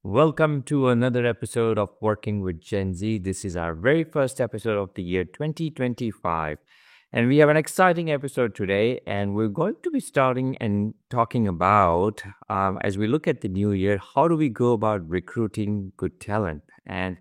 Welcome to another episode of Working with Gen Z. This is our very first episode of the year 2025. And we have an exciting episode today. And we're going to be starting and talking about, as we look at the new year, how do we go about recruiting good talent? And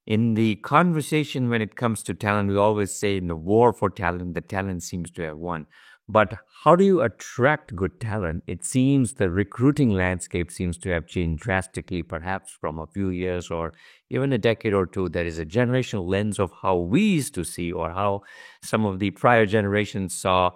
in the conversation, when it comes to talent, we always say in the war for talent, the talent seems to have won. But how do you attract good talent? It seems the recruiting landscape seems to have changed drastically, perhaps from a few years or even a decade or two. There is a generational lens of how we used to see or how some of the prior generations saw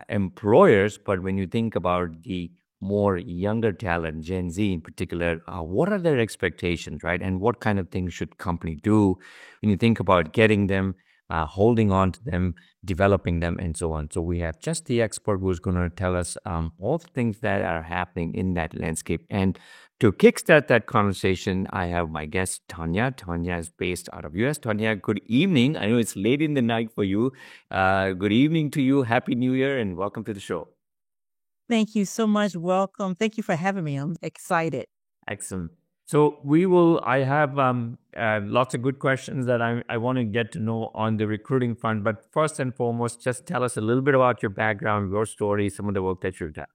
employers. But when you think about the more younger talent, Gen Z in particular, what are their expectations, right? And what kind of things should company do when you think about getting them, holding on to them, developing them, and so on. So we have just the expert who's going to tell us all the things that are happening in that landscape. And to kickstart that conversation, I have my guest, Tanya. Tanya is based out of US. Tanya, good evening. I know it's late in the night for you. Good evening to you. Happy New Year and welcome to the show. Thank you so much. Welcome. Thank you for having me. I'm excited. Excellent. So I have lots of good questions that I want to get to know on the recruiting front. But first and foremost, just tell us a little bit about your background, your story, some of the work that you've done.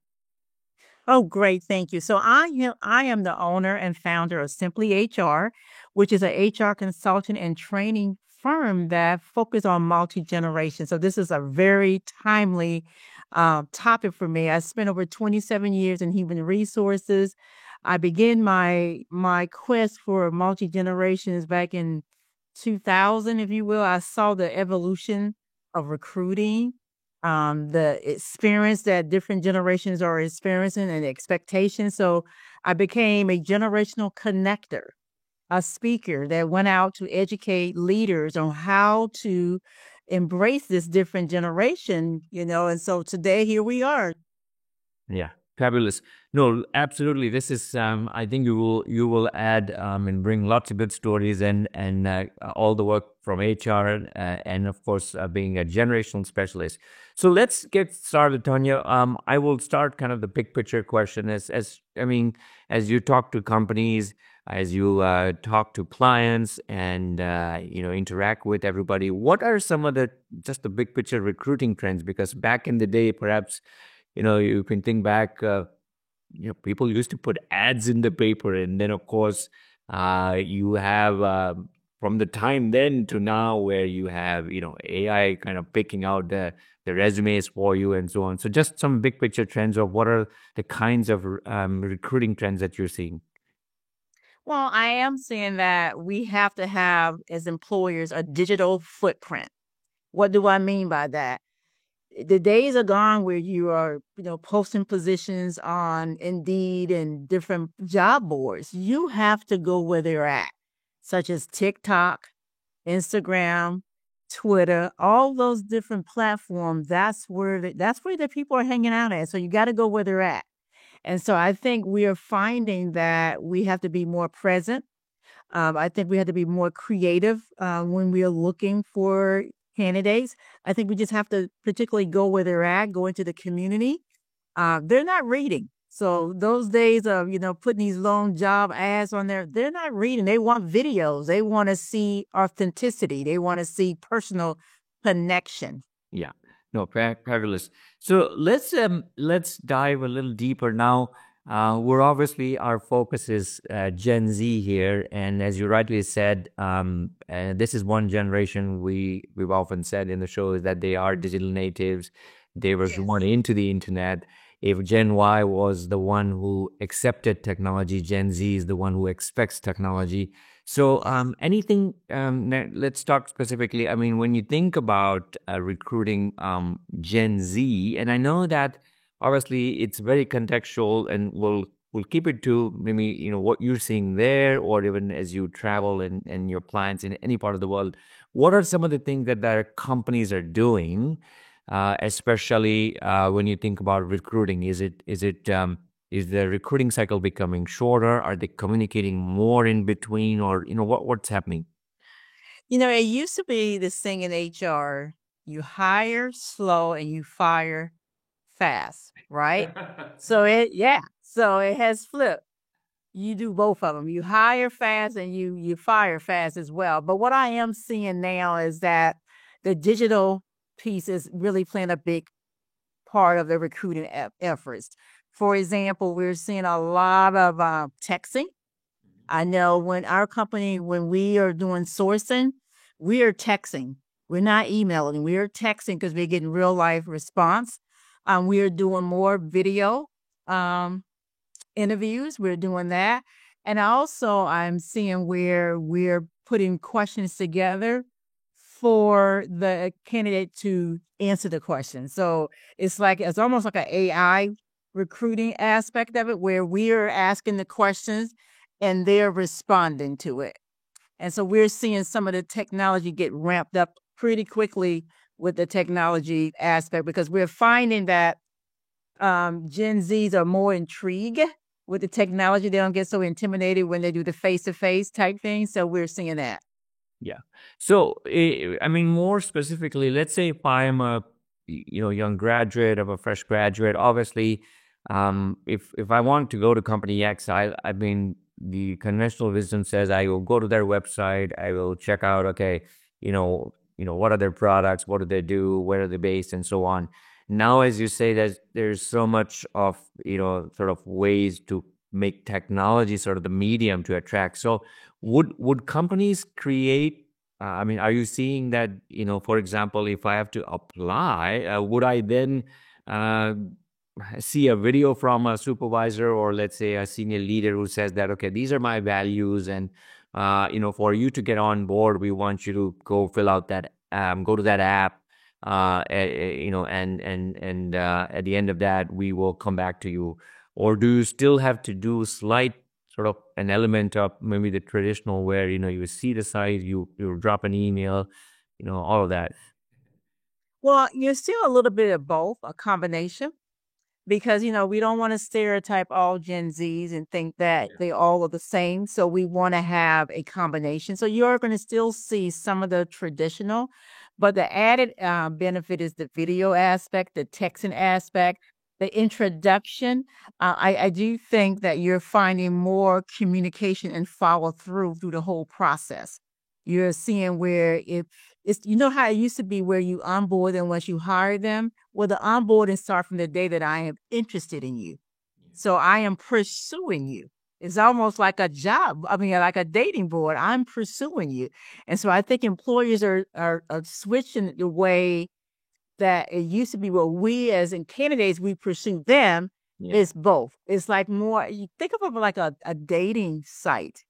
Oh, great. Thank you. So I am the owner and founder of Simply HR, which is a HR consultant and training firm that focuses on multi-generation. So this is a very timely topic for me. I spent over 27 years in human resources. I began my quest for multi-generations back in 2000, if you will. I saw the evolution of recruiting, the experience that different generations are experiencing and expectations. So I became a generational connector, a speaker that went out to educate leaders on how to embrace this different generation, and so today here we are. Yeah, fabulous. No, absolutely. This is I think you will add and bring lots of good stories and all the work from HR and of course being a generational specialist. So let's get started, Tanya. I will start kind of the big picture question as I mean, as you talk to companies, as you talk to clients and interact with everybody, what are some of the just the big picture recruiting trends? Because back in the day, perhaps you can think back, people used to put ads in the paper, and then, of course, you have from the time then to now where you have, AI kind of picking out the resumes for you and so on. So, just some big picture trends of what are the kinds of recruiting trends that you're seeing. Well, I am saying that we have to have, as employers, a digital footprint. What do I mean by that? The days are gone where you are, posting positions on Indeed and different job boards. You have to go where they're at, such as TikTok, Instagram, Twitter, all those different platforms. That's where the people are hanging out at. So you got to go where they're at. And so I think we are finding that we have to be more present. I think we have to be more creative when we are looking for candidates. I think we just have to particularly go where they're at, go into the community. They're not reading. So those days of, putting these long job ads on there, they're not reading. They want videos. They want to see authenticity. They want to see personal connection. Yeah, no, fabulous. So let's dive a little deeper now. We're obviously our focus is Gen Z here, and as you rightly said, this is one generation we've often said in the show is that they are digital natives. They were born into the internet. If Gen Y was the one who accepted technology, Gen Z is the one who expects technology. So, anything, let's talk specifically. I mean, when you think about recruiting Gen Z, and I know that obviously it's very contextual, and we'll keep it to maybe what you're seeing there, or even as you travel and your clients in any part of the world. What are some of the things that their companies are doing, especially when you think about recruiting? Is the recruiting cycle becoming shorter? Are they communicating more in between, or what's happening? It used to be this thing in HR, you hire slow and you fire fast, right? So it has flipped. You do both of them. You hire fast and you fire fast as well. But what I am seeing now is that the digital piece is really playing a big part of the recruiting efforts. For example, we're seeing a lot of texting. I know when our company, when we are doing sourcing, we are texting. We're not emailing. We are texting because we're getting real life response. We are doing more video um, interviews. We're doing that. And also, I'm seeing where we're putting questions together for the candidate to answer the question. So it's almost like an AI recruiting aspect of it where we're asking the questions and they're responding to it. And so we're seeing some of the technology get ramped up pretty quickly with the technology aspect because we're finding that Gen Zs are more intrigued with the technology. They don't get so intimidated when they do the face to face type thing. So we're seeing that. Yeah. So, I mean, more specifically, let's say if I am a young graduate of a fresh graduate, obviously, if I want to go to company X, I mean, the conventional wisdom says I will go to their website, I will check out, okay, what are their products, what do they do, where are they based, and so on. Now, as you say, there's so much of sort of ways to make technology sort of the medium to attract. So would companies create, I mean, are you seeing that, for example, if I have to apply, would I then uh, see a video from a supervisor or let's say a senior leader who says that, okay, these are my values, and for you to get on board, we want you to go fill out that, go to that app, and at the end of that, we will come back to you. Or do you still have to do slight sort of an element of maybe the traditional where you see the site, you drop an email, all of that? Well, you're still a little bit of both, a combination, because we don't want to stereotype all Gen Zs and think that Yeah. they all are the same. So we want to have a combination. So you're going to still see some of the traditional, but the added benefit is the video aspect, the texting aspect, the introduction. I do think that you're finding more communication and follow through the whole process. You're seeing where if it's how it used to be where you onboard them once you hire them. Well, the onboarding start from the day that I am interested in you. So I am pursuing you. It's almost like a job. I mean, like a dating board. I'm pursuing you. And so I think employers are switching the way that it used to be where we as in candidates, we pursue them. Yeah. It's both. It's like more, you think of it like a dating site.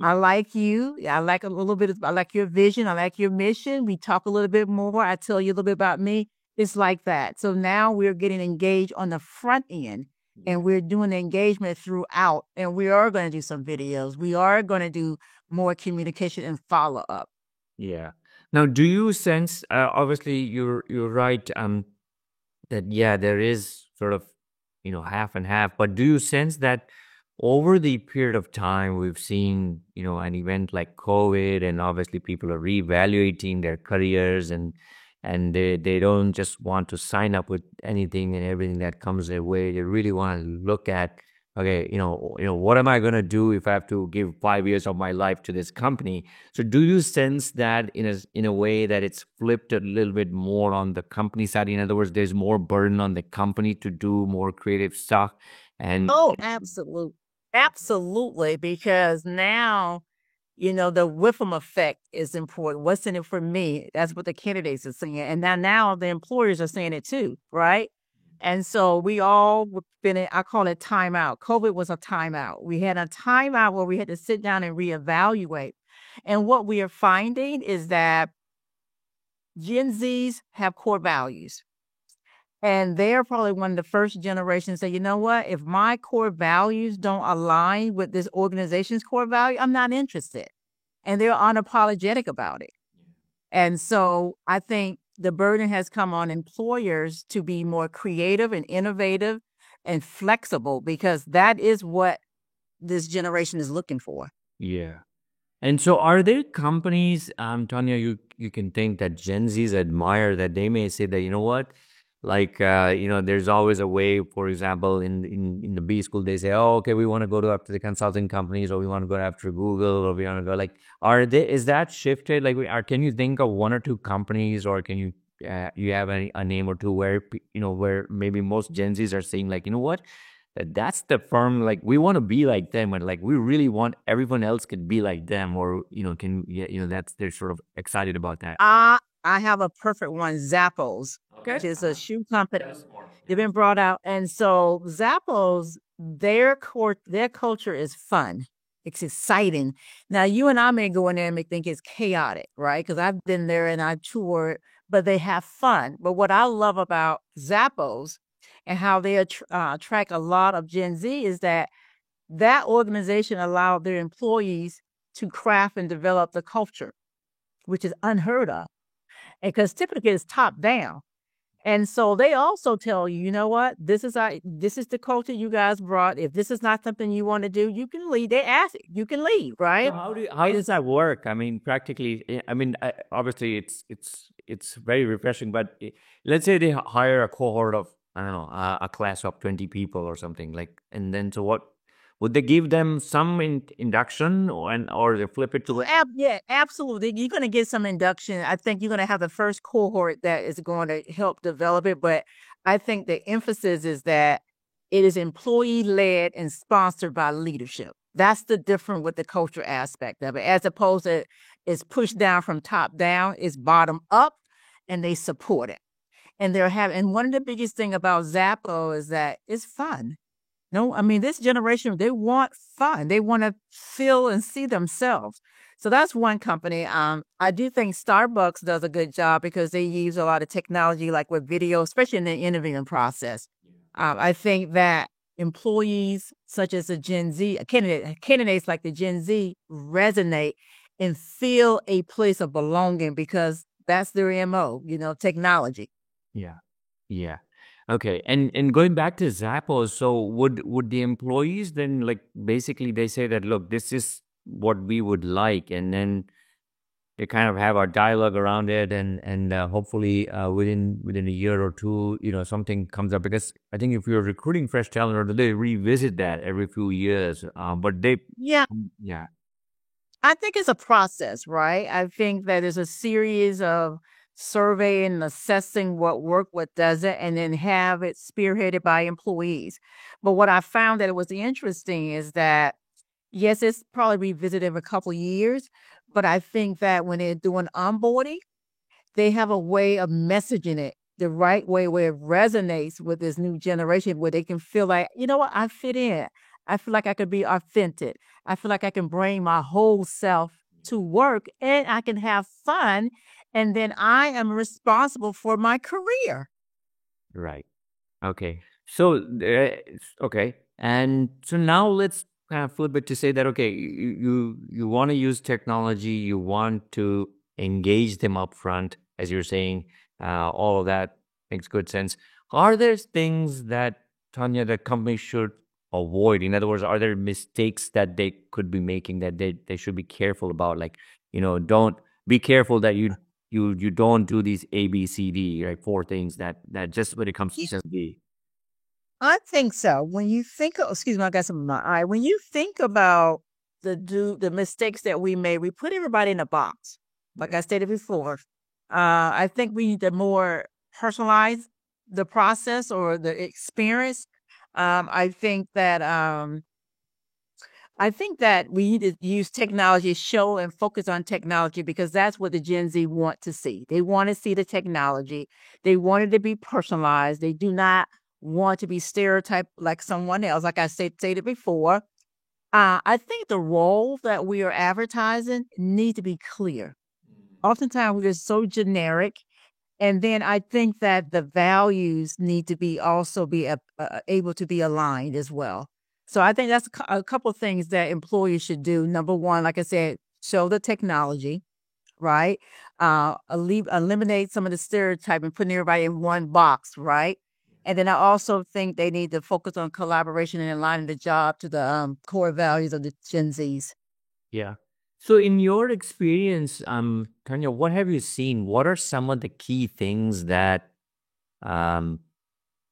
I like you. I like a little bit I like your vision. I like your mission. We talk a little bit more. I tell you a little bit about me. It's like that. So now we're getting engaged on the front end and we're doing the engagement throughout. And we are going to do some videos. We are going to do more communication and follow up. Yeah. Now, do you sense, obviously you're right, that yeah, there is sort of, half and half, but do you sense that over the period of time we've seen, an event like COVID, and obviously people are reevaluating their careers, and they don't just want to sign up with anything and everything that comes their way. They really want to look at, okay, what am I going to do if I have to give 5 years of my life to this company? So do you sense that in a way that it's flipped a little bit more on the company side? In other words, there's more burden on the company to do more creative stuff. And Oh, absolutely. Absolutely. Because now, the Whiffam effect is important. What's in it for me? That's what the candidates are saying. And now the employers are saying it too, right? And so we all been in, I call it timeout. COVID was a timeout. We had a timeout where we had to sit down and reevaluate. And what we are finding is that Gen Zs have core values. And they're probably one of the first generations that, you know what, if my core values don't align with this organization's core value, I'm not interested. And they're unapologetic about it. And so I think the burden has come on employers to be more creative and innovative and flexible because that is what this generation is looking for. yeah. And so are there companies, Tanya, you can think that Gen Zs admire, that they may say that, you know what? Like there's always a way. For example, in the B school, they say, "Oh, okay, we want to go to after the consulting companies, or we want to go after Google, or we want to go like." Are they? Is that shifted? Like, can you think of one or two companies, or can you have a name or two where where maybe most Gen Zs are saying like, you know what, that's the firm, like we want to be like them, and like we really want everyone else could be like them, or can yeah, that's they're sort of excited about that. I have a perfect one, Zappos, which Okay. is a shoe company. Tell us more. They've Yeah. been brought out. And so Zappos, their culture is fun. It's exciting. Now you and I may go in there and may think it's chaotic, right? Because I've been there and I've toured, but they have fun. But what I love about Zappos and how they attract a lot of Gen Z is that organization allowed their employees to craft and develop the culture, which is unheard of. Because typically it's top down. And so they also tell you, you know what, this is the culture you guys brought. If this is not something you want to do, you can leave. They ask you can leave, So right? how does that work? I mean, practically, I mean, obviously it's very refreshing. But let's say they hire a cohort of, I don't know, a class of 20 people or something like, and then so what would they give them some induction, or they flip it to like, Yeah, absolutely. You're going to get some induction. I think you're going to have the first cohort that is going to help develop it. But I think the emphasis is that it is employee led and sponsored by leadership. That's the difference with the culture aspect of it, as opposed to it's pushed down from top down, it's bottom up, and they support it. And they're having, and one of the biggest thing about Zappo is that it's fun. No, I mean, this generation, they want fun. They want to feel and see themselves. So that's one company. I do think Starbucks does a good job because they use a lot of technology, like with video, especially in the interviewing process. I think that employees such as the Gen Z, candidates like the Gen Z resonate and feel a place of belonging because that's their MO, technology. yeah, yeah. Okay, and going back to Zappos, so would the employees then, like, basically they say that, look, this is what we would like, and then they kind of have our dialogue around it, and hopefully within a year or two, something comes up, because I think if you're recruiting fresh talent, or they revisit that every few years, but they, Yeah, yeah, I think it's a process, right? I think that there's a series of surveying and assessing what worked, what doesn't, and then have it spearheaded by employees. But what I found that it was interesting is that, yes, it's probably revisited every couple of years, but I think that when they're doing onboarding, they have a way of messaging it the right way where it resonates with this new generation where they can feel like, you know what, I fit in. I feel like I could be authentic. I feel like I can bring my whole self to work and I can have fun. And then I am responsible for my career. right. Okay. So, okay. And so now let's kind of flip it to say that, okay, you want to use technology, you want to engage them up front, as you're saying, all of that makes good sense. Are there things that, Tanya, that companies should avoid? In other words, are there mistakes that they could be making that they should be careful about? Like, don't be careful that you don't do these A, B, C, D, right? Four things that just when it comes to B. I think so. When you think of, excuse me, I got some in my eye. When you think about the mistakes that we made, we put everybody in a box. Like I stated before, I think we need to more personalize the process or the experience. I think that we need to use technology, show and focus on technology because that's what the Gen Z want to see. They want to see the technology. They want it to be personalized. They do not want to be stereotyped like someone else. Like I stated before, I think the role that we are advertising need to be clear. Oftentimes we're so generic, and then I think that the values need to be also be able to be aligned as well. So I think that's a couple of things that employers should do. Number one, like I said, show the technology, right? Eliminate some of the stereotype and putting everybody in one box, right? And then I also think they need to focus on collaboration and aligning the job to the core values of the Gen Zs. Yeah. So in your experience, Tanya, what have you seen? What are some of the key things that um,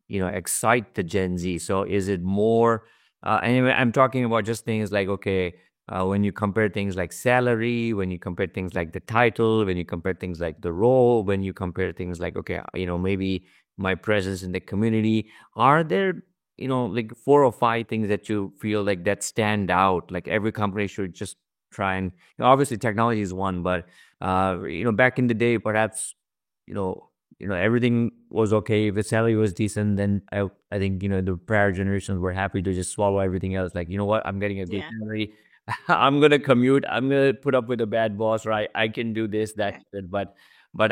excite the Gen Z? So is it more, anyway, I'm talking about just things like, okay, when you compare things like salary, when you compare things like the title, when you compare things like the role, when you compare things like, okay, maybe my presence in the community, are there, like 4 or 5 things that you feel like that stand out? Like every company should just try and, obviously technology is one, but, back in the day, perhaps, you know, everything was okay. If the salary was decent, then I think, the prior generations were happy to just swallow everything else. Like, you know what, I'm getting a good Yeah. salary. I'm gonna commute. I'm gonna put up with a bad boss, right? I can do this, that, Right. that. But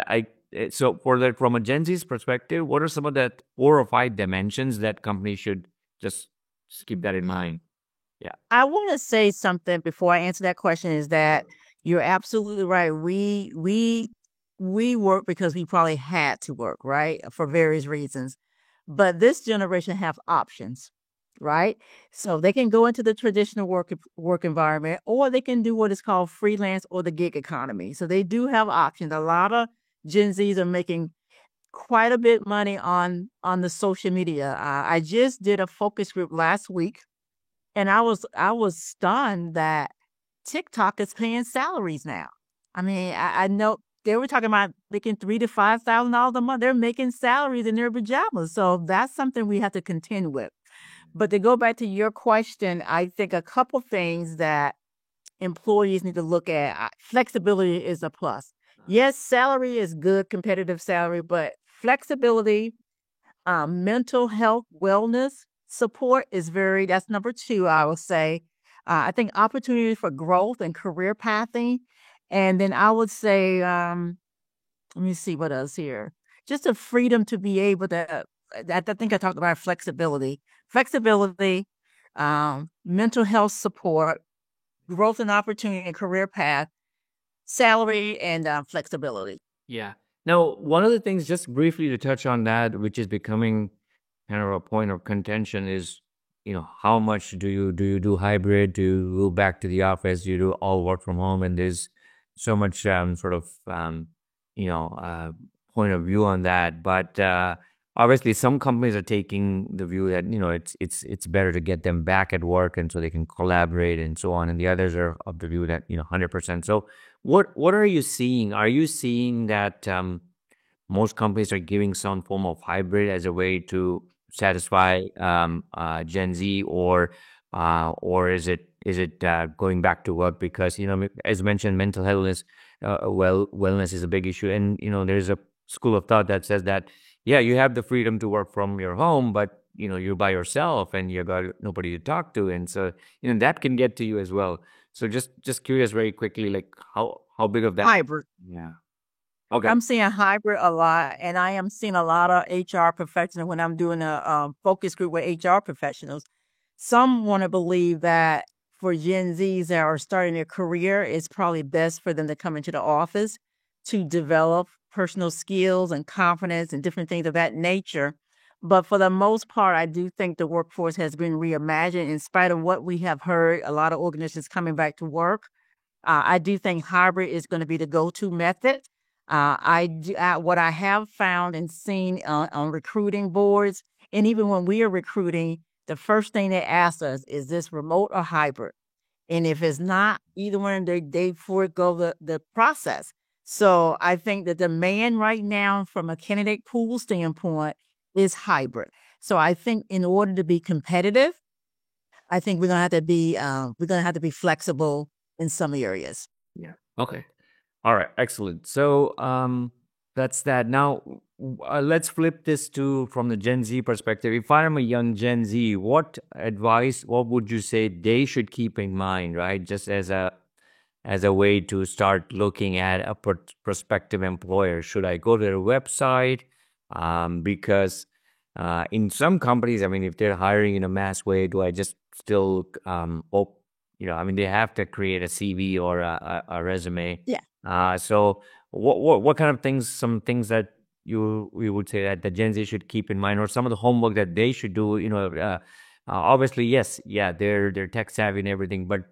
so for that, from a Gen Z's perspective, what are some of that 4 or 5 dimensions that companies should just keep that in mind? Yeah. I want to say something before I answer that question is that you're absolutely right. We work because we probably had to work, right? For various reasons. But this generation have options, right? So they can go into the traditional work environment or they can do what is called freelance or the gig economy. So they do have options. A lot of Gen Zs are making quite a bit money on the social media. I just did a focus group last week and I was stunned that TikTok is paying salaries now. I mean, I know they were talking about making $3,000 to $5,000 a month. They're making salaries in their pajamas. So that's something we have to contend with. But to go back to your question, I think a couple things that employees need to look at. Flexibility is a plus. Yes, salary is good, competitive salary, but flexibility, mental health, wellness support is that's number two, I would say. I think opportunities for growth and career pathing. And then I would say, let me see what else here. Just the freedom to be able to, I think I talked about flexibility, mental health support, growth and opportunity and career path, salary, and flexibility. Yeah. Now, one of the things, just briefly to touch on that, which is becoming kind of a point of contention, is how much do you do hybrid? Do you go back to the office? Do you do all work from home? And there's so much sort of you know uh, point of view on that. But obviously, some companies are taking the view that it's better to get them back at work, and so they can collaborate and so on. And the others are of the view that 100%. So what are you seeing? Are you seeing that most companies are giving some form of hybrid as a way to satisfy Gen Z, or is it going back to work? Because as mentioned, mental health is wellness is a big issue, and there's a school of thought that says that, yeah, you have the freedom to work from your home, but you're by yourself and you got nobody to talk to, and so that can get to you as well. So just curious, very quickly, like how big of that? Hybrid. Yeah. Okay. I'm seeing hybrid a lot, and I am seeing a lot of HR professionals when I'm doing a focus group with HR professionals. Some want to believe that for Gen Zs that are starting their career, it's probably best for them to come into the office to develop personal skills and confidence and different things of that nature. But for the most part, I do think the workforce has been reimagined in spite of what we have heard, a lot of organizations coming back to work. I do think hybrid is going to be the go-to method. What I have found and seen on recruiting boards, and even when we are recruiting, the first thing they ask us is this remote or hybrid, and if it's not either one, they forego the process. So I think the demand right now from a candidate pool standpoint is hybrid. So I think in order to be competitive, I think we're gonna have to be flexible in some areas. Yeah. Okay. All right. Excellent. So that's that. Now let's flip this to from the Gen Z perspective. If I'm a young Gen Z, what would you say they should keep in mind, right? Just as a way to start looking at a prospective employer. Should I go to their website? Because in some companies, I mean, if they're hiring in a mass way, do I just still I mean, they have to create a CV or a resume. Yeah. So what kind of things, some things that we would say that the Gen Z should keep in mind, or some of the homework that they should do? Obviously, yes, yeah, they're tech savvy and everything, but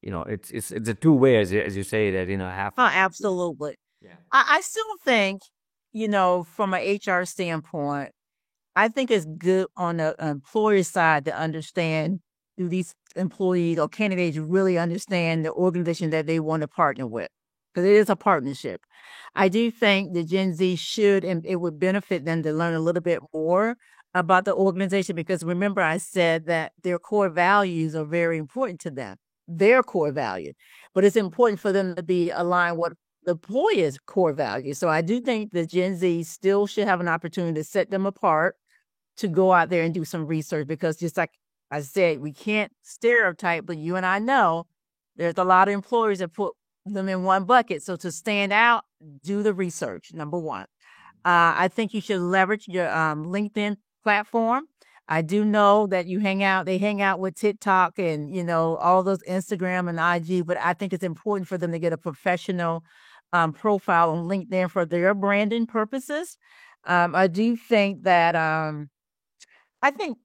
it's a two way, as you say, that half. Oh, absolutely. Yeah. I still think from an HR standpoint, I think it's good on the employer side to understand, do these employees or candidates really understand the organization that they want to partner with? Because it is a partnership. I do think the Gen Z should, and it would benefit them to learn a little bit more about the organization, because remember, I said that their core values are very important to them, their core value. But it's important for them to be aligned with the employer's core values. So I do think the Gen Z still should have an opportunity to set them apart, to go out there and do some research, because just like I said, we can't stereotype, but you and I know there's a lot of employers that put them in one bucket. So to stand out, do the research, number one. I think you should leverage your LinkedIn platform. I do know that they hang out with TikTok and, all those Instagram and IG, but I think it's important for them to get a professional profile on LinkedIn for their branding purposes. I do think that I think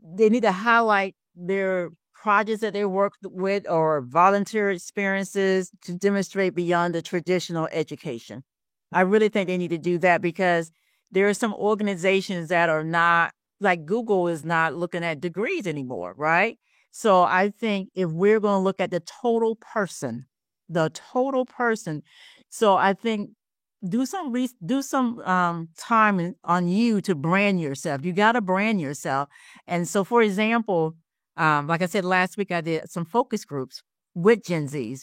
they need to highlight their projects that they worked with or volunteer experiences to demonstrate beyond the traditional education. I really think they need to do that, because there are some organizations that are not, like Google is not looking at degrees anymore, right? So I think if we're going to look at the total person, so I think do some time on you to brand yourself. You got to brand yourself. And so, for example, like I said last week, I did some focus groups with Gen Zs,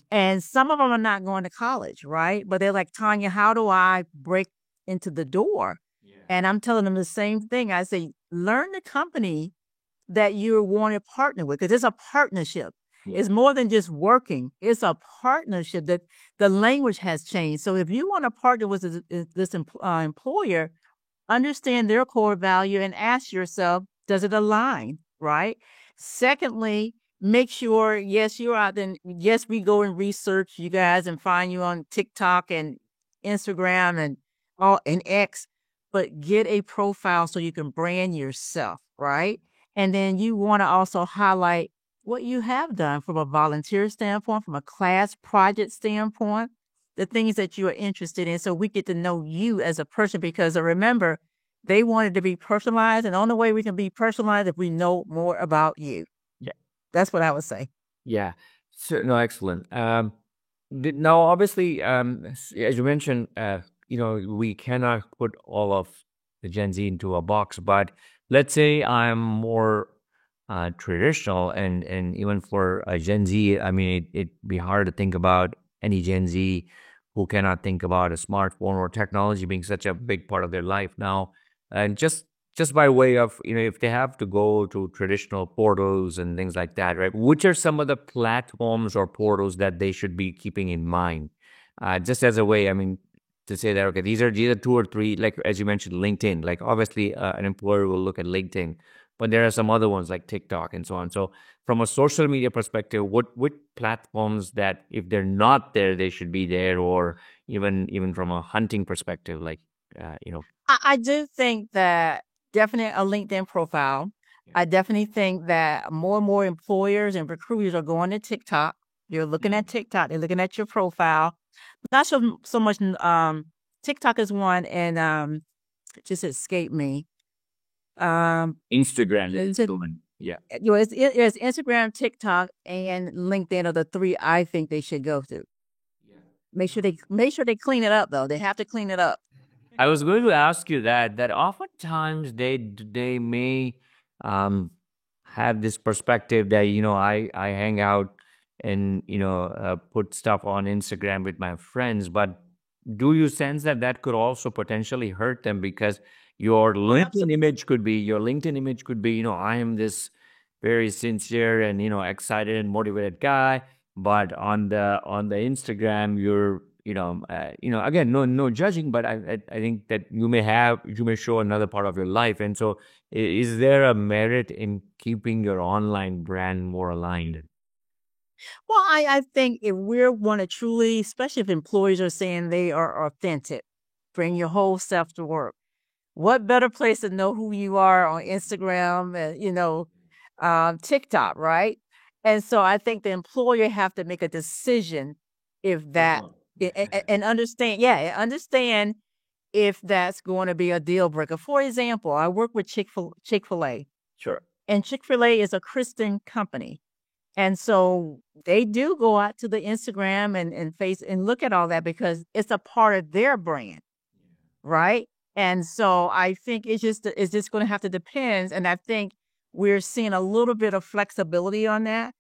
and some of them are not going to college, right? But they're like, Tanya, how do I break into the door? And I'm telling them the same thing. I say, learn the company that you want to partner with, because it's a partnership. It's more than just working. It's a partnership, that the language has changed. So if you want to partner with this employer, understand their core value and ask yourself, does it align, right? Secondly, make sure, yes, you're out there. Yes, we go and research you guys and find you on TikTok and Instagram and X, but get a profile so you can brand yourself, right? And then you want to also highlight what you have done from a volunteer standpoint, from a class project standpoint, the things that you are interested in, so we get to know you as a person. Because remember, they wanted to be personalized, and the only way we can be personalized if we know more about you. Yeah. That's what I would say. Yeah. So, no, excellent. Now, obviously, as you mentioned, we cannot put all of the Gen Z into a box, but let's say I'm more traditional, and even for a Gen Z, I mean, it'd be hard to think about any Gen Z who cannot think about a smartphone or technology being such a big part of their life now. And just by way of, if they have to go to traditional portals and things like that, right? Which are some of the platforms or portals that they should be keeping in mind? Just as a way, I mean, to say that, okay, these are two or three, like as you mentioned, LinkedIn. Like obviously, an employer will look at LinkedIn, but there are some other ones like TikTok and so on. So from a social media perspective, what platforms that if they're not there, they should be there, or even from a hunting perspective, like I do think that definitely a LinkedIn profile. I definitely think that more and more employers and recruiters are going to TikTok. You're looking at TikTok. They're looking at your profile. Not so much. TikTok is one, and it just escaped me. Instagram Is is it? the one. Yeah. It's Instagram, TikTok, and LinkedIn are the three I think they should go to. Make sure they clean it up, though. They have to clean it up. I was going to ask you that oftentimes they may um have this perspective that I hang out and put stuff on Instagram with my friends, but do you sense that that could also potentially hurt them, because your LinkedIn image could be, I am this very sincere and excited and motivated guy, but on the Instagram, you're again, no judging, but I think that you may show another part of your life. And so is there a merit in keeping your online brand more aligned? Well, I think if we want to truly, especially if employees are saying they are authentic, bring your whole self to work. What better place to know who you are on Instagram and TikTok, right? And so I think the employer have to make a decision if that and understand, yeah, understand if that's going to be a deal breaker. For example, I work with Chick-fil-A, Sure. and Chick-fil-A is a Christian company. And so they do go out to the Instagram and face and look at all that because it's a part of their brand, right? And so I think it's just going to have to depend. And I think we're seeing a little bit of flexibility on that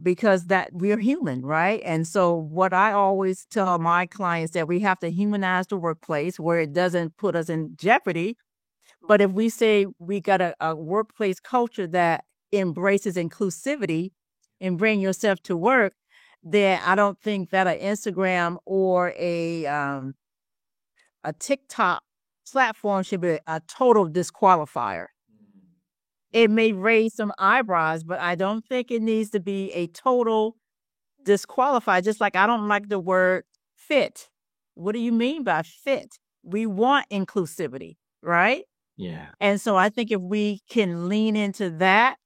because that we're human, right? And so what I always tell my clients that we have to humanize the workplace where it doesn't put us in jeopardy. But if we say we got a workplace culture that embraces inclusivity and bring yourself to work, then I don't think that an Instagram or a TikTok platform should be a total disqualifier. It may raise some eyebrows, but I don't think it needs to be a total disqualifier. Just like I don't like the word fit. What do you mean by fit? We want inclusivity, right? Yeah. And so I think if we can lean into that,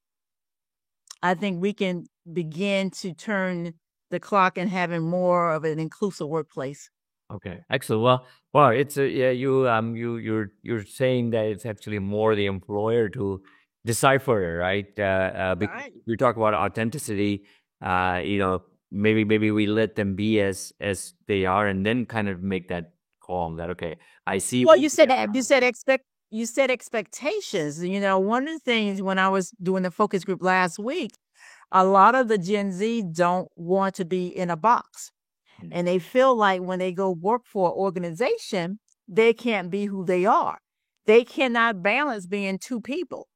I think we can begin to turn the clock and having more of an inclusive workplace. Okay, excellent. Well, it's yeah. You're saying that it's actually more the employer to decipher it, right? Because Right. we talk about authenticity. You know, maybe we let them be as they are, and then kind of make that call that okay, I see. Well, you said that you said expectations. One of the things when I was doing the focus group last week, a lot of the Gen Z don't want to be in a box. And they feel like when they go work for an organization, they can't be who they are. They cannot balance being two people.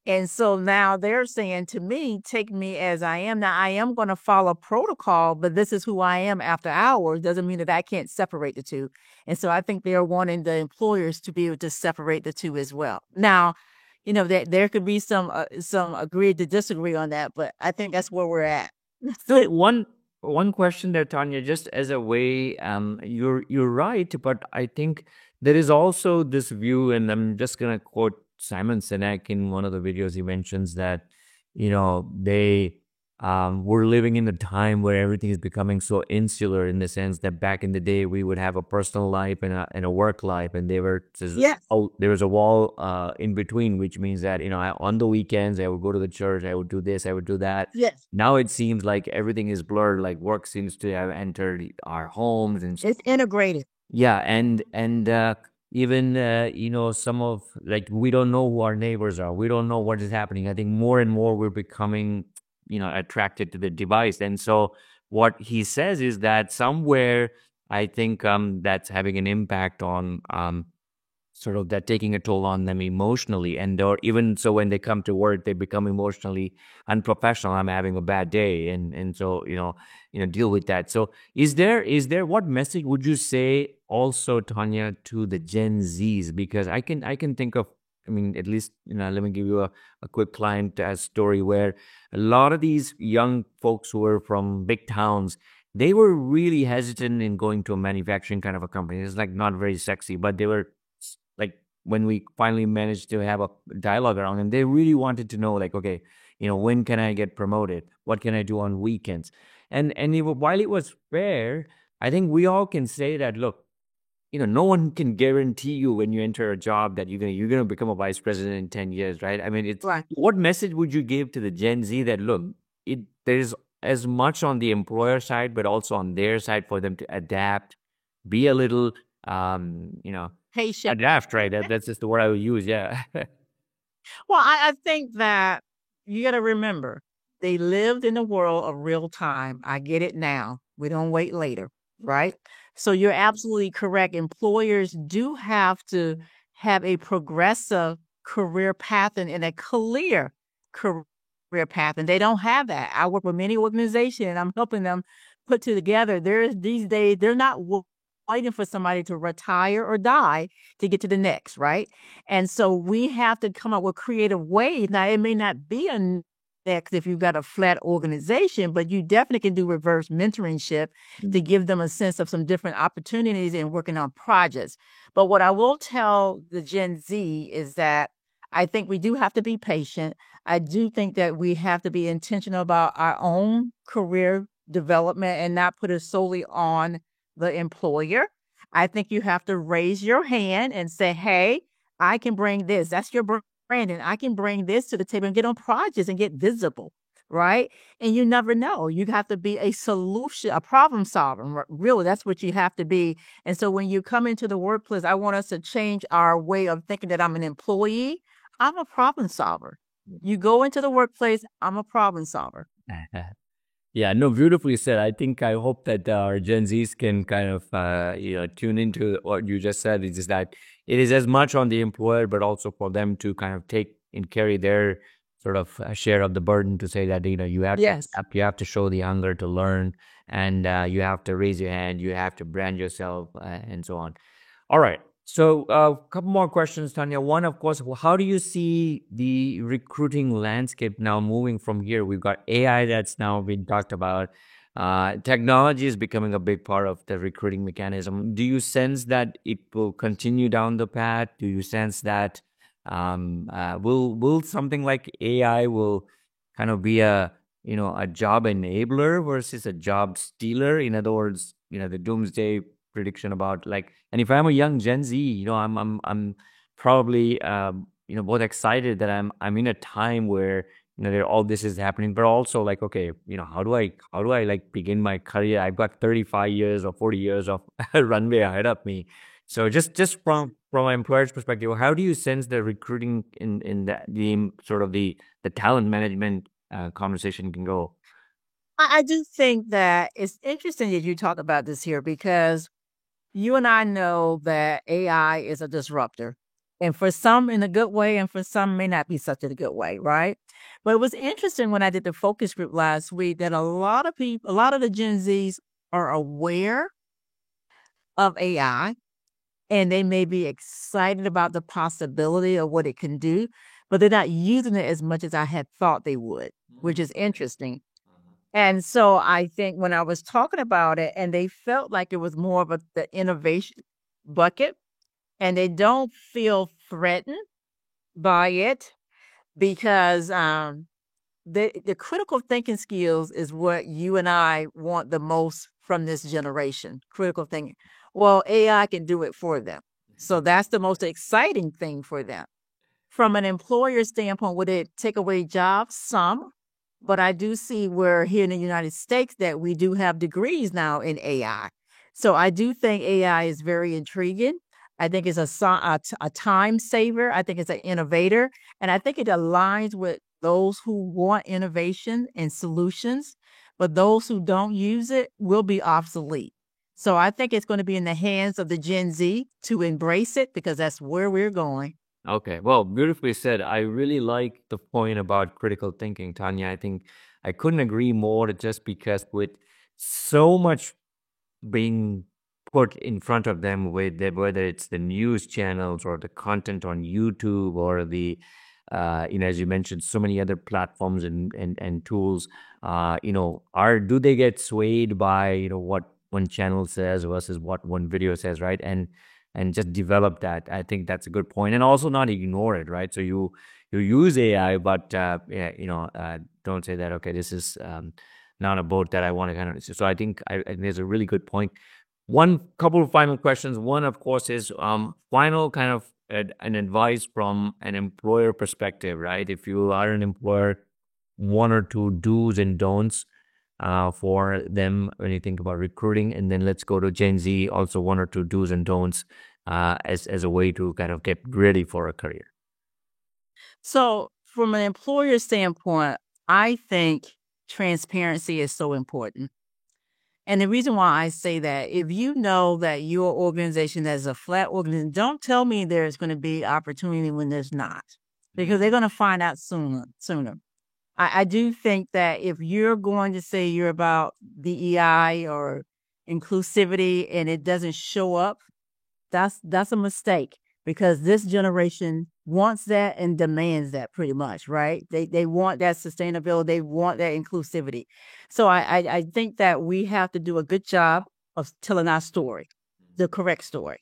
And so now they're saying to me, take me as I am. Now I am going to follow protocol, but this is who I am after hours. Doesn't mean that I can't separate the two. And so I think they're wanting the employers to be able to separate the two as well. Now, that there could be some agree to disagree on that, but I think that's where we're at. So one question there, Tanya, just as a way, you're right, but I think there is also this view, and I'm just gonna quote Simon Sinek in one of the videos. He mentions that, they we're living in a time where everything is becoming so insular in the sense that back in the day we would have a personal life and a work life, and Yes. there was a wall in between, which means that on the weekends I would go to the church, I would do this, I would do that. Yes. Now it seems like everything is blurred, like work seems to have entered our homes and It's integrated. yeah, and even some of like we don't know who our neighbors are. We don't know what is happening. I think more and more we're becoming attracted to the device. And so what he says is that somewhere I think that's having an impact on sort of that taking a toll on them emotionally, and or even so when they come to work they become emotionally unprofessional. I'm having a bad day, and so deal with that. So is there what message would you say also, Tanya, to the Gen Zs? Because I can think of, I mean, at least let me give you a quick client story where a lot of these young folks who were from big towns, they were really hesitant in going to a manufacturing kind of a company. It's like not very sexy, but they were like when we finally managed to have a dialogue around, and they really wanted to know like, okay, when can I get promoted, what can I do on weekends, and while it was fair, I think we all can say that, look, no one can guarantee you when you enter a job that you're gonna become a vice president in 10 years, right? I mean, Right. what message would you give to the Gen Z that, look, there's as much on the employer side but also on their side for them to adapt, be a little Patient. adapt, right? That's just the word I would use. Yeah. Well, I think that you got to remember they lived in a world of real time. I get it now. We don't wait later, right? So you're absolutely correct. Employers do have to have a progressive career path and a clear career path, and they don't have that. I work with many organizations, and I'm helping them put together. There's these days they're not waiting for somebody to retire or die to get to the next, right? And so we have to come up with creative ways. Now, it may not be a next if you've got a flat organization, but you definitely can do reverse mentorship to give them a sense of some different opportunities and working on projects. But what I will tell the Gen Z is that I think we do have to be patient. I do think that we have to be intentional about our own career development and not put it solely on the employer. I think you have to raise your hand and say, hey, I can bring this. That's your brand. And I can bring this to the table and get on projects and get visible. Right. And you never know. You have to be a solution, a problem solver. Really, that's what you have to be. And so when you come into the workplace, I want us to change our way of thinking that I'm an employee. I'm a problem solver. You go into the workplace, I'm a problem solver. Yeah, no, beautifully said. I hope that our Gen Zs can kind of, tune into what you just said. Is that it is as much on the employer, but also for them to kind of take and carry their sort of share of the burden to say that, you have to Yes. adapt, you have to show the hunger to learn, and you have to raise your hand, you have to brand yourself, and so on. All right. So, a couple more questions, Tanya. One, of course, how do you see the recruiting landscape now moving from here? We've got AI that's now been talked about. Technology is becoming a big part of the recruiting mechanism. Do you sense that it will continue down the path? Do you sense that will something like AI will kind of be a job enabler versus a job stealer? In other words, the doomsday prediction about, like, and if I'm a young Gen Z, I'm probably both excited that I'm in a time where there all this is happening, but also like, okay, how do I like begin my career? I've got 35 years or 40 years of runway ahead of me. So just from an employer's perspective, how do you sense the recruiting in the sort of the talent management conversation can go? I do think that it's interesting that you talk about this here because you and I know that AI is a disruptor. And for some in a good way, and for some may not be such a good way, right? But it was interesting when I did the focus group last week that a lot of people, a lot of the Gen Zs are aware of AI and they may be excited about the possibility of what it can do, but they're not using it as much as I had thought they would, which is interesting. And so I think when I was talking about it, and they felt like it was more of the innovation bucket, and they don't feel threatened by it because the critical thinking skills is what you and I want the most from this generation. Critical thinking. Well, AI can do it for them, so that's the most exciting thing for them. From an employer standpoint, would it take away jobs? Some, but I do see where here in the United States that we do have degrees now in AI. So I do think AI is very intriguing. I think it's a time saver. I think it's an innovator. And I think it aligns with those who want innovation and solutions, but those who don't use it will be obsolete. So I think it's going to be in the hands of the Gen Z to embrace it because that's where we're going. Okay, well, beautifully said. I really like the point about critical thinking, Tanya. I think I couldn't agree more, just because with so much being put in front of them, with whether it's the news channels or the content on YouTube or the as you mentioned, so many other platforms and tools, do they get swayed by what one channel says versus what one video says, right? And just develop that. I think that's a good point, and also not ignore it, right? So you use AI, but don't say that, okay, this is not a boat that I want to kind of. So I think there's a really good point. One couple of final questions. One, of course, is final kind of an advice from an employer perspective, right? If you are an employer, one or two do's and don'ts for them when you think about recruiting, and then let's go to Gen Z. Also, one or two do's and don'ts as a way to kind of get ready for a career. So, from an employer standpoint, I think transparency is so important. And the reason why I say that, if you know that your organization is a flat organization, don't tell me there's going to be opportunity when there's not, because they're going to find out sooner. I do think that if you're going to say you're about DEI or inclusivity and it doesn't show up, that's a mistake because this generation wants that and demands that pretty much, right? They want that sustainability, they want that inclusivity. So I think that we have to do a good job of telling our story, the correct story.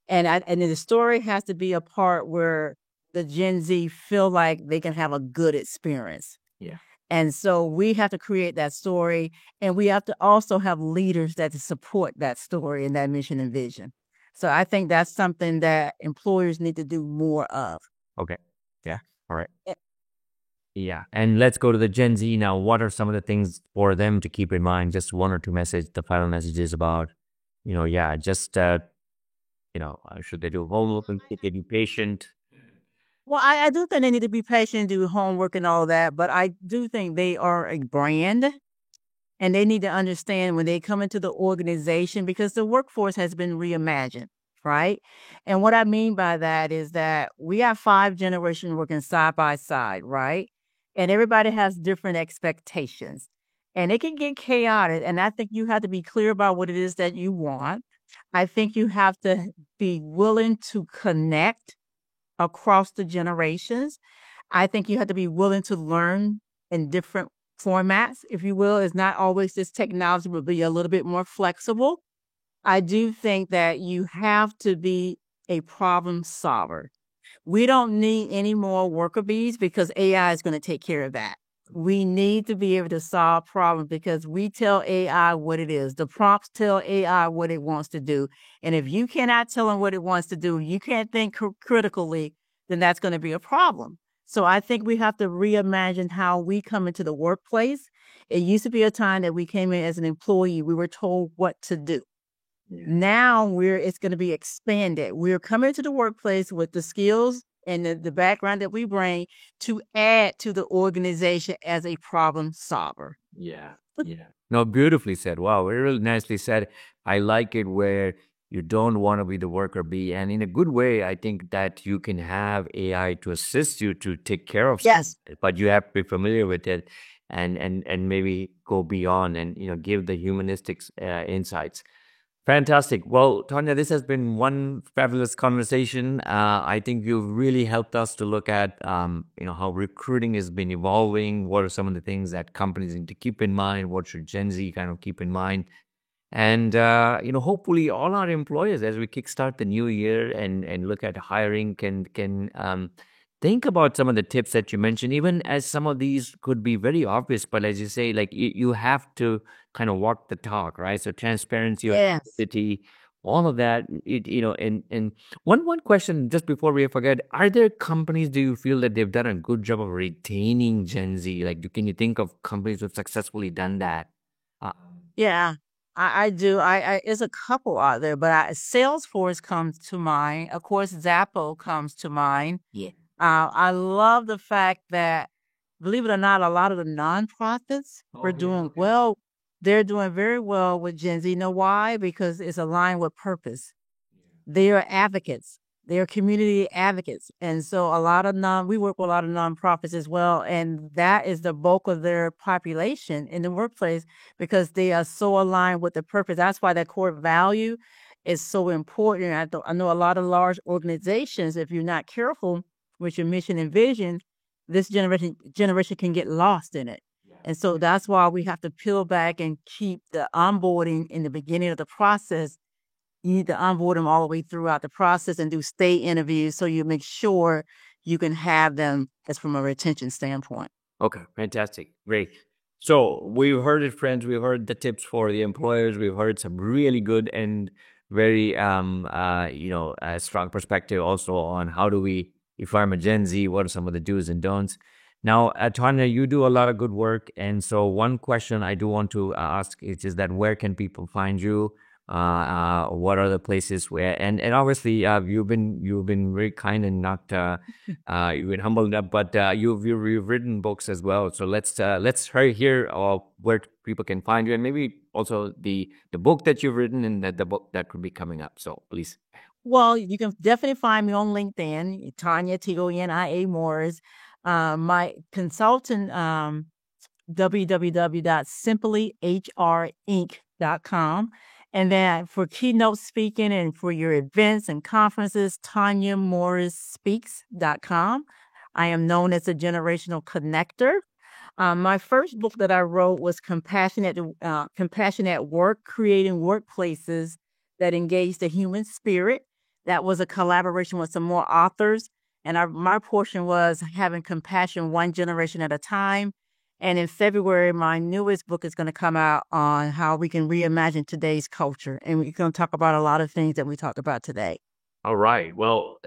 And the story has to be a part where the Gen Z feel like they can have a good experience. Yeah. And so we have to create that story, and we have to also have leaders that support that story and that mission and vision. So I think that's something that employers need to do more of. Okay. Yeah. All right. Eh, Yeah. And let's go to the Gen Z now. What are some of the things for them to keep in mind? Just one or two the final messages about, yeah, just, should they do homework and should they be patient? Well, I do think they need to be patient, do homework and all that, but I do think they are a brand and they need to understand when they come into the organization because the workforce has been reimagined, right? And what I mean by that is that we have 5 generations working side by side, right? And everybody has different expectations and it can get chaotic. And I think you have to be clear about what it is that you want. I think you have to be willing to connect across the generations. I think you have to be willing to learn in different formats, if you will. It's not always this technology, but be a little bit more flexible. I do think that you have to be a problem solver. We don't need any more worker bees because AI is going to take care of that. We need to be able to solve problems because we tell AI what it is. The prompts tell AI what it wants to do. And if you cannot tell them what it wants to do, you can't think critically, then that's going to be a problem. So I think we have to reimagine how we come into the workplace. It used to be a time that we came in as an employee, we were told what to do. Now it's going to be expanded. We're coming to the workplace with the skills and the background that we bring to add to the organization as a problem solver. Yeah. Yeah. No, beautifully said. Wow, really nicely said. I like it where you don't want to be the worker bee. And in a good way, I think that you can have AI to assist you to take care of Yes. something, but you have to be familiar with it and maybe go beyond and give the humanistic insights. Fantastic. Well, Tanya, this has been one fabulous conversation. I think you've really helped us to look at, how recruiting has been evolving. What are some of the things that companies need to keep in mind? What should Gen Z kind of keep in mind? And hopefully, all our employers, as we kickstart the new year and look at hiring, can think about some of the tips that you mentioned. Even as some of these could be very obvious, but as you say, like you have to kind of walk the talk, right? So transparency, Yes. authenticity, all of that. And one question just before we forget: are there companies? Do you feel that they've done a good job of retaining Gen Z? Like, can you think of companies who've successfully done that? Uh, Yeah, I do. There's a couple out there, but Salesforce comes to mind. Of course, Zappos comes to mind. yeah. I love the fact that, believe it or not, a lot of the nonprofits were Oh, yeah. doing Okay. well. They're doing very well with Gen Z. You know why? Because it's aligned with purpose. They are advocates. They are community advocates. And so we work with a lot of nonprofits as well. And that is the bulk of their population in the workplace because they are so aligned with the purpose. That's why that core value is so important. I know a lot of large organizations, if you're not careful with your mission and vision, this generation can get lost in it. And so that's why we have to peel back and keep the onboarding in the beginning of the process. You need to onboard them all the way throughout the process and do stay interviews so you make sure you can have them as from a retention standpoint. Okay, fantastic. Great. So we've heard it, friends. We've heard the tips for the employers. We've heard some really good and very strong perspective also on how do we, if I'm a Gen Z, what are some of the do's and don'ts. Now, Tanya, you do a lot of good work, and so one question I do want to ask is that where can people find you? What are the places where? And obviously, you've been very kind and not you've been humble enough, but you've written books as well. So let's hear where people can find you, and maybe also the book that you've written and the book that could be coming up. So please. Well, you can definitely find me on LinkedIn, Tanya Tonia Morris. My consultant, www.simplyhrinc.com. And then for keynote speaking and for your events and conferences, TanyaMorrisSpeaks.com. I am known as a generational connector. My first book that I wrote was Compassionate Work, Creating Workplaces that Engage the Human Spirit. That was a collaboration with some more authors. And my portion was having compassion one generation at a time And in February, my newest book is going to come out on how we can reimagine today's culture. And we're going to talk about a lot of things that we talked about today. All right. Well,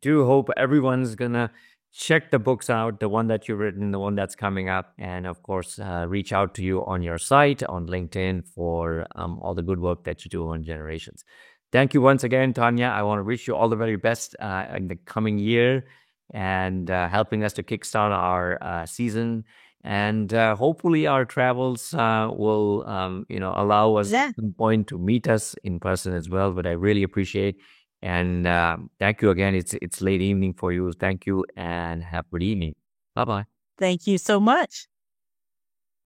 do hope everyone's gonna check the books out, the one that you've written, the one that's coming up, and of course, reach out to you on your site, on LinkedIn, for all the good work that you do on Generations. Thank you once again, Tanya. I want to wish you all the very best in the coming year and helping us to kickstart our season. And hopefully, our travels will, allow us Yeah. at some point to meet us in person as well. But I really appreciate. And thank you again. It's late evening for you. Thank you and have a good evening. Bye bye. Thank you so much.